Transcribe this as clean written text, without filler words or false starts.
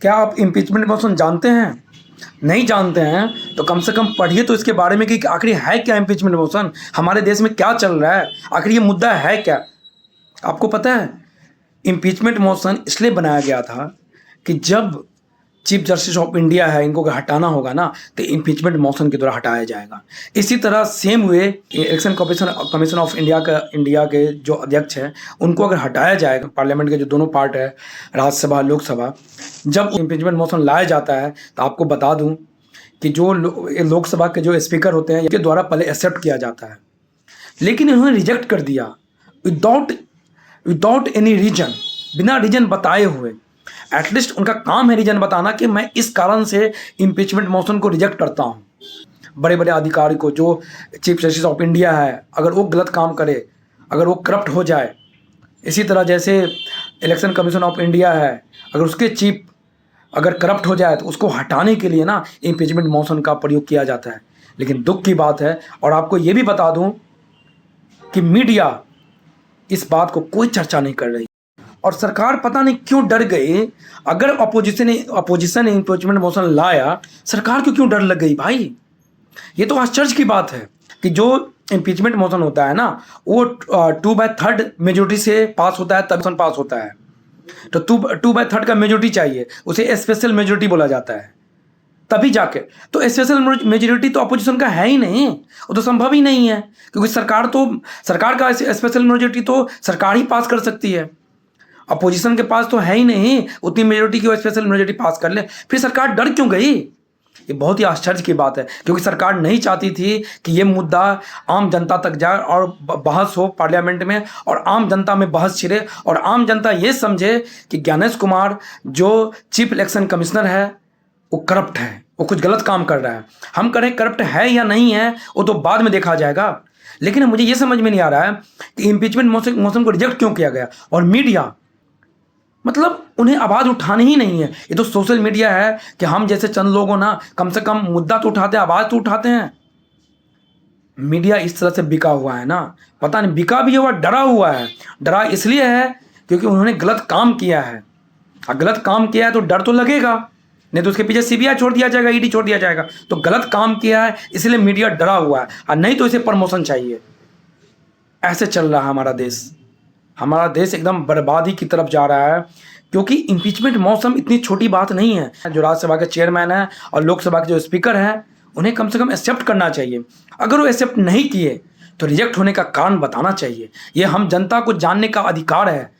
क्या आप impeachment motion जानते हैं? नहीं जानते हैं तो कम से कम पढ़िए तो इसके बारे में कि आखिर है क्या इम्पीचमेंट मोशन, हमारे देश में क्या चल रहा है, आखिर ये मुद्दा है क्या? आपको पता है इम्पीचमेंट मोशन इसलिए बनाया गया था कि जब चीफ जस्टिस ऑफ इंडिया है, इनको अगर हटाना होगा ना तो इम्पीचमेंट मोशन के द्वारा हटाया जाएगा। इसी तरह same way election commission of India के जो अध्यक्ष हैं उनको अगर हटाया जाएगा, पार्लियामेंट के जो दोनों पार्ट है, राज्यसभा लोकसभा, जब इम्पीचमेंट मोशन लाया जाता है तो आपको बता दूं कि जो लोकसभा के जो स्पीकर होते हैं इनके द्वारा पहले एक्सेप्ट किया जाता है, लेकिन इन्होंने रिजेक्ट कर दिया विदाउट एनी रीजन, बिना रीजन बताए हुए। एटलीस्ट उनका काम है रीजन बताना कि मैं इस कारण से इम्पीचमेंट मोशन को रिजेक्ट करता हूँ। बड़े बड़े अधिकारी को, जो चीफ जस्टिस ऑफ इंडिया है, अगर वो गलत काम करे, अगर वो करप्ट हो जाए, इसी तरह जैसे इलेक्शन कमीशन ऑफ इंडिया है, अगर उसके चीफ अगर करप्ट हो जाए तो उसको हटाने के लिए ना इम्पीचमेंट मोशन का प्रयोग किया जाता है। लेकिन दुख की बात है, और आपको ये भी बता दूं कि मीडिया इस बात को कोई चर्चा नहीं कर रही, और सरकार पता नहीं क्यों डर गई। अगर अपोजिशन ने इम्पीचमेंट मोशन लाया, सरकार को क्यों डर लग गई भाई? ये तो आश्चर्य की बात है कि जो इम्पीचमेंट मोशन होता है ना वो 2/3 मेजोरिटी से पास होता है, तब पास होता है। तो 2/3 का मेजोरिटी चाहिए, उसे स्पेशल मेजोरिटी बोला जाता है, तभी जाके। तो स्पेशल मेजोरिटी तो अपोजिशन का है ही नहीं, वो तो संभव ही नहीं है, क्योंकि सरकार का स्पेशल मेजोरिटी तो सरकार ही पास कर सकती है। अपोजिशन के पास तो है ही नहीं उतनी मेजोरिटी की वो स्पेशल मेजोरिटी पास कर ले, फिर सरकार डर क्यों गई? ये बहुत ही आश्चर्य की बात है, क्योंकि सरकार नहीं चाहती थी कि ये मुद्दा आम जनता तक जाए और बहस हो पार्लियामेंट में, और आम जनता में बहस छिड़े, और आम जनता ये समझे कि ज्ञानेश कुमार जो चीफ इलेक्शन कमिश्नर है वो करप्ट है, वो कुछ गलत काम कर रहा है। हम करें करप्ट है या नहीं है वो तो बाद में देखा जाएगा, लेकिन मुझे ये समझ में नहीं आ रहा है कि इम्पीचमेंट मोशन को रिजेक्ट क्यों किया गया। और मीडिया, मतलब उन्हें आवाज़ उठानी ही नहीं है। ये तो सोशल मीडिया है कि हम जैसे चंद लोगों ना कम से कम मुद्दा तो उठाते हैं, आवाज़ तो उठाते हैं। मीडिया इस तरह से बिका हुआ है ना, पता नहीं बिका भी हुआ, डरा हुआ है। डरा इसलिए है क्योंकि उन्होंने गलत काम किया है, और गलत काम किया है तो डर तो लगेगा, नहीं तो उसके पीछे सीबीआई छोड़ दिया जाएगा, ईडी छोड़ दिया जाएगा। तो गलत काम किया है इसलिए मीडिया डरा हुआ है, और नहीं तो इसे प्रमोशन चाहिए। ऐसे चल रहा है हमारा देश। हमारा देश एकदम बर्बादी की तरफ जा रहा है, क्योंकि इम्पीचमेंट मौसम इतनी छोटी बात नहीं है। जो राज्यसभा के चेयरमैन हैं और लोकसभा के जो स्पीकर हैं उन्हें कम से कम एक्सेप्ट करना चाहिए। अगर वो एक्सेप्ट नहीं किए तो रिजेक्ट होने का कारण बताना चाहिए। ये हम जनता को जानने का अधिकार है